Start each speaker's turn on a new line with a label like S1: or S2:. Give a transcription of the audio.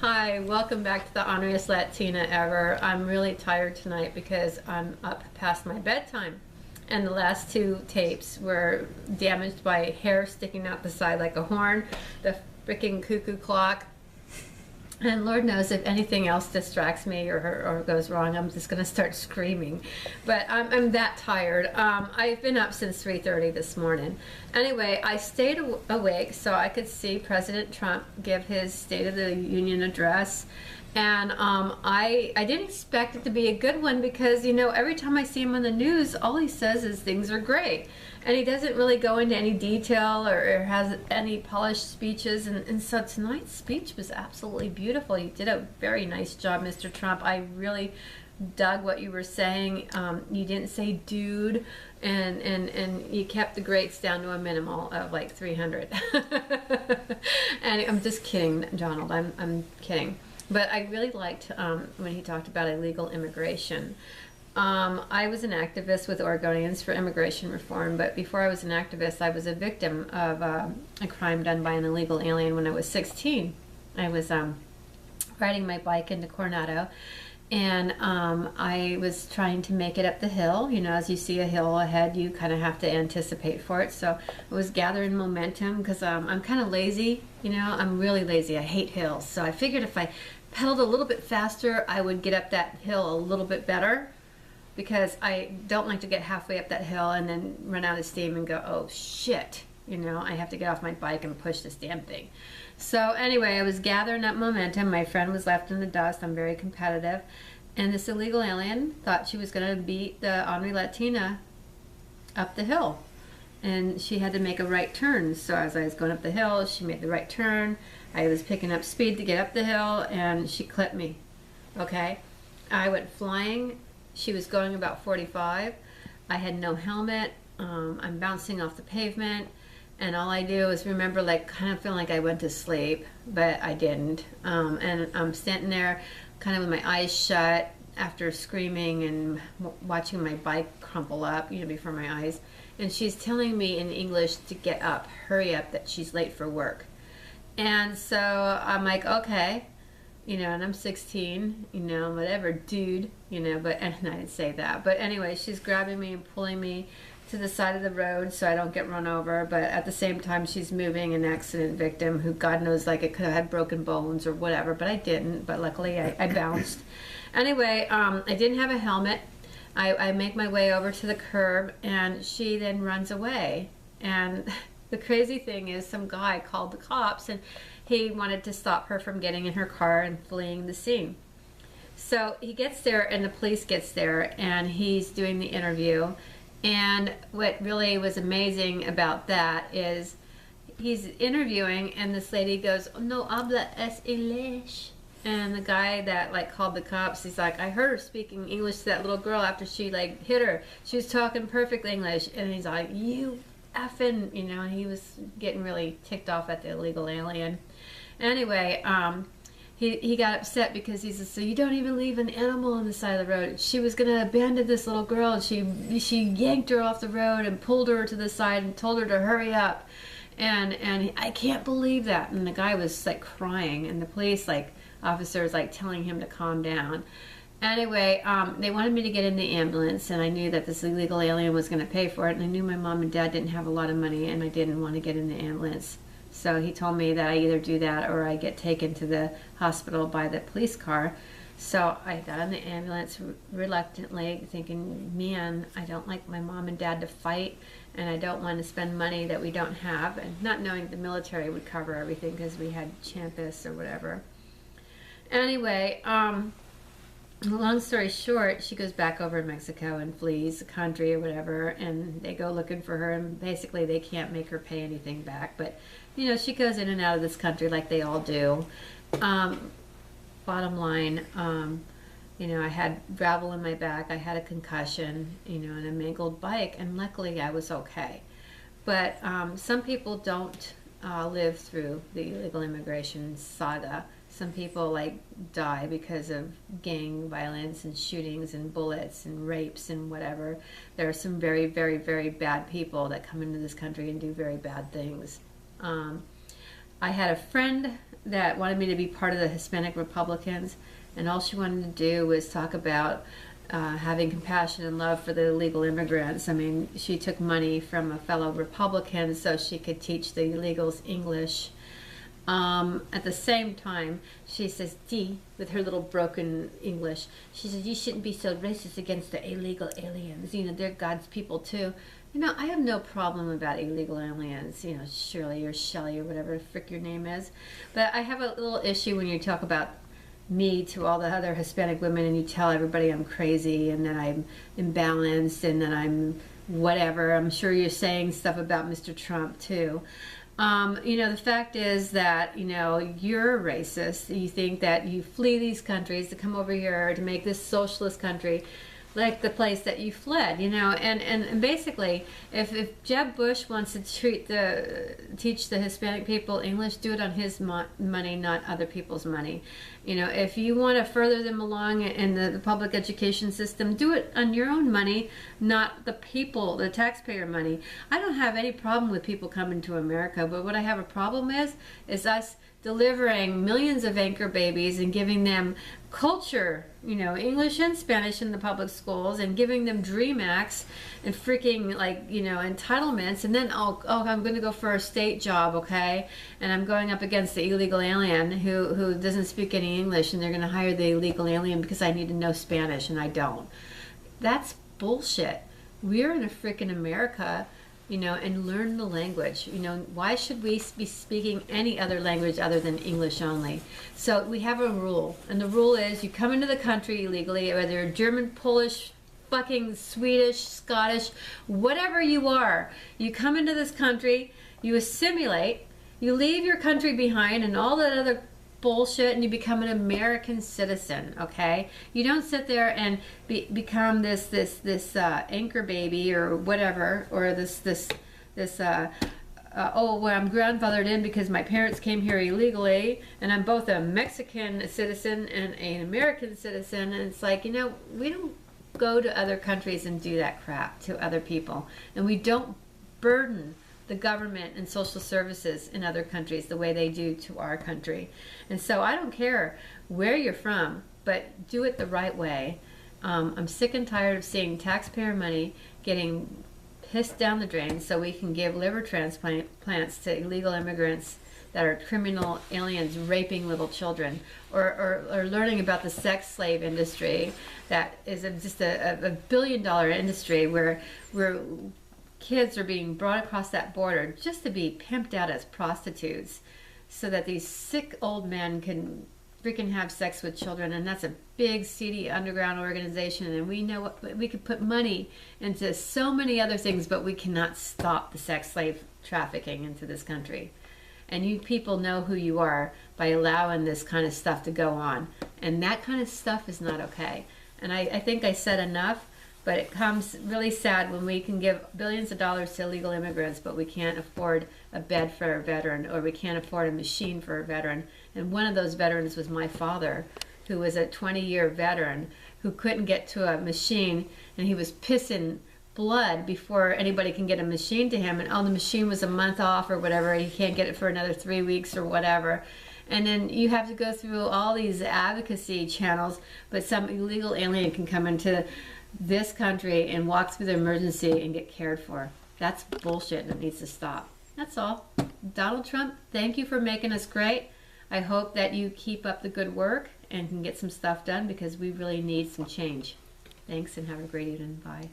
S1: Hi, welcome back to the Honoriest Latina Ever. I'm really tired tonight because I'm up past my bedtime. And the last two tapes were damaged by hair sticking out the side like a horn, the freaking cuckoo clock. And Lord knows if anything else distracts me or goes wrong, I'm just going to start screaming. But I'm that tired. I've been up since 3:30 this morning. Anyway, I stayed awake so I could see President Trump give his State of the Union address. And I didn't expect it to be a good one because, you know, every time I see him on the news, all he says is things are great. And he doesn't really go into any detail or has any polished speeches. And so tonight's speech was absolutely beautiful. You did a very nice job, Mr. Trump. I really dug what you were saying. You didn't say dude, and you kept the greats down to a minimal of like 300. And I'm just kidding, Donald. I'm kidding. But I really liked when he talked about illegal immigration. I was an activist with Oregonians for immigration reform, but before I was an activist, I was a victim of a crime done by an illegal alien when I was 16. I was riding my bike into Coronado, and I was trying to make it up the hill. You know, as you see a hill ahead, you kind of have to anticipate for it. So I was gathering momentum because I'm kind of lazy. You know, I'm really lazy. I hate hills. So I figured if I pedaled a little bit faster, I would get up that hill a little bit better, because I don't like to get halfway up that hill and then run out of steam and go, oh shit, you know, I have to get off my bike and push this damn thing. So anyway, I was gathering up momentum. My friend was left in the dust. I'm very competitive. And this illegal alien thought she was going to beat the Honorary Latina up the hill. And she had to make a right turn. So as I was going up the hill, she made the right turn. I was picking up speed to get up the hill, and she clipped me. Okay? I went flying. She was going about 45. I had no helmet. I'm bouncing off the pavement. And all I do is remember, like, kind of feeling like I went to sleep, but I didn't. And I'm standing there kind of with my eyes shut after screaming and watching my bike crumple up, you know, before my eyes. And she's telling me in English to get up, hurry up, that she's late for work. And so I'm like, okay. You know, and I'm 16, you know, whatever, dude, you know, but, and I didn't say that. But anyway, she's grabbing me and pulling me to the side of the road so I don't get run over. But at the same time, she's moving an accident victim who, God knows, like, it could have had broken bones or whatever, but I didn't. But luckily, I bounced. Anyway, I didn't have a helmet. I make my way over to the curb, and she then runs away. And the crazy thing is, some guy called the cops, and he wanted to stop her from getting in her car and fleeing the scene. So he gets there, and the police gets there, and he's doing the interview. And what really was amazing about that is he's interviewing, and this lady goes, no habla es English. And the guy that, like, called the cops, he's like, I heard her speaking English to that little girl after she, like, hit her. She was talking perfect English. And he's like, you effing, you know, he was getting really ticked off at the illegal alien. Anyway, he got upset because he said, so you don't even leave an animal on the side of the road. She was going to abandon this little girl, and she yanked her off the road and pulled her to the side and told her to hurry up. And I can't believe that. And the guy was, like, crying, and the police, like, officer was, like, telling him to calm down. Anyway, they wanted me to get in the ambulance, and I knew that this illegal alien was going to pay for it, and I knew my mom and dad didn't have a lot of money, and I didn't want to get in the ambulance. So he told me that I either do that or I get taken to the hospital by the police car. So I got in the ambulance reluctantly, thinking, man, I don't like my mom and dad to fight, and I don't want to spend money that we don't have, and not knowing the military would cover everything because we had Champus or whatever. Anyway, long story short, she goes back over to Mexico and flees the country or whatever, and they go looking for her, and basically they can't make her pay anything back. But, you know, she goes in and out of this country like they all do. Bottom line, you know, I had gravel in my back, I had a concussion, you know, and a mangled bike, and luckily I was okay. But some people don't live through the illegal immigration saga. Some people, like, die because of gang violence and shootings and bullets and rapes and whatever. There are some very, very, very bad people that come into this country and do very bad things. I had a friend that wanted me to be part of the Hispanic Republicans, and all she wanted to do was talk about having compassion and love for the illegal immigrants. I mean, she took money from a fellow Republican so she could teach the illegals English. At the same time, she says, Dee, with her little broken English, she says, you shouldn't be so racist against the illegal aliens. You know, they're God's people too. You know, I have no problem about illegal aliens, you know, Shirley or Shelley or whatever the frick your name is. But I have a little issue when you talk about me to all the other Hispanic women and you tell everybody I'm crazy and that I'm imbalanced and that I'm whatever. I'm sure you're saying stuff about Mr. Trump too. You know, the fact is that, you know, you're a racist. You think that you flee these countries to come over here to make this socialist country like the place that you fled, you know, and basically, if Jeb Bush wants to teach the Hispanic people English, do it on his money, not other people's money. You know, if you want to further them along in the public education system, do it on your own money, not the people, the taxpayer money. I don't have any problem with people coming to America, but what I have a problem is us delivering millions of anchor babies and giving them culture, you know, English and Spanish in the public schools, and giving them Dream Acts and freaking, like, you know, entitlements, and then oh I'm going to go for a state job, okay, and I'm going up against the illegal alien who doesn't speak any English, and they're going to hire the illegal alien because I need to know Spanish and I don't. That's bullshit. We're in a freaking America, you know, and learn the language. You know, why should we be speaking any other language other than English only? So we have a rule, and the rule is you come into the country illegally, whether you're German, Polish, fucking Swedish, Scottish, whatever you are, you come into this country, you assimilate, you leave your country behind and all that other bullshit, and you become an American citizen, okay? You don't sit there and become this anchor baby or whatever, or this oh, well, I'm grandfathered in because my parents came here illegally, and I'm both a Mexican citizen and an American citizen, and it's like, you know, we don't go to other countries and do that crap to other people, and we don't burden the government and social services in other countries the way they do to our country. And so I don't care where you're from, but do it the right way. I'm sick and tired of seeing taxpayer money getting pissed down the drain so we can give liver transplants to illegal immigrants that are criminal aliens raping little children, or learning about the sex slave industry that is just a billion-dollar industry where kids are being brought across that border just to be pimped out as prostitutes so that these sick old men can freaking have sex with children. And that's a big, seedy underground organization, and we know we could put money into so many other things, but we cannot stop the sex slave trafficking into this country. And you people know who you are by allowing this kind of stuff to go on, and that kind of stuff is not okay. And I think I said enough. But it comes really sad when we can give billions of dollars to illegal immigrants, but we can't afford a bed for a veteran, or we can't afford a machine for a veteran. And one of those veterans was my father, who was a 20-year veteran who couldn't get to a machine, and he was pissing blood before anybody can get a machine to him. And oh, the machine was a month off or whatever. He can't get it for another 3 weeks or whatever. And then you have to go through all these advocacy channels, but some illegal alien can come into this country and walk through the emergency and get cared for. That's bullshit, and it needs to stop. That's all. Donald Trump, thank you for making us great. I hope that you keep up the good work and can get some stuff done, because we really need some change. Thanks, and have a great evening. Bye.